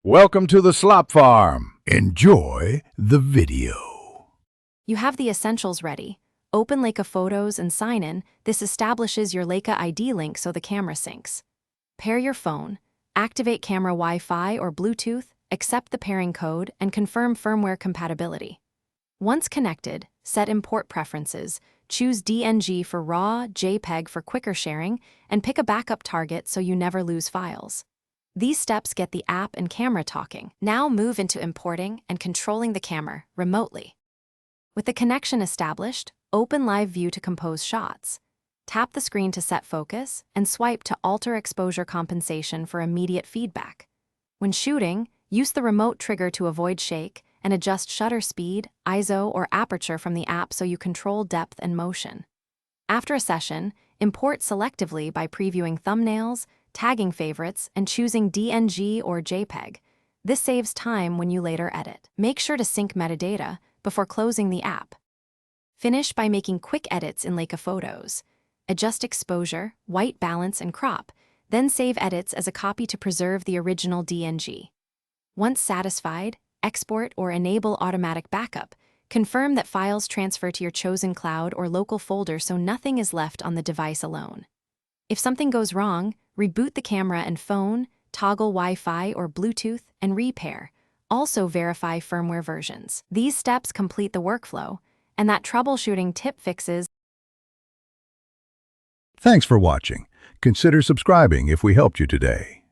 Welcome to the Slop Farm. Enjoy the video. You have the essentials ready. Open Leica Photos and sign in. This establishes your Leica ID link so the camera syncs. Pair your phone. Activate camera Wi-Fi or Bluetooth, accept the pairing code, and confirm firmware compatibility. Once connected, set import preferences, choose DNG for RAW, JPEG for quicker sharing, and pick a backup target so you never lose files. These steps get the app and camera talking. Now move into importing and controlling the camera remotely. With the connection established, open Live View to compose shots. Tap the screen to set focus and swipe to alter exposure compensation for immediate feedback. When shooting, use the remote trigger to avoid shake and adjust shutter speed, ISO, or aperture from the app so you control depth and motion. After a session, import selectively by previewing thumbnails, tagging favorites, and choosing DNG or JPEG. This saves time when you later edit. Make sure to sync metadata before closing the app. Finish by making quick edits in Leica Photos. Adjust exposure, white balance, and crop, then save edits as a copy to preserve the original DNG. Once satisfied, export or enable automatic backup. Confirm that files transfer to your chosen cloud or local folder so nothing is left on the device alone. If something goes wrong, reboot the camera and phone, toggle Wi-Fi or Bluetooth, and repair. Also verify firmware versions. These steps complete the workflow, and that troubleshooting tip fixes. Thanks for watching. Consider subscribing if we helped you today.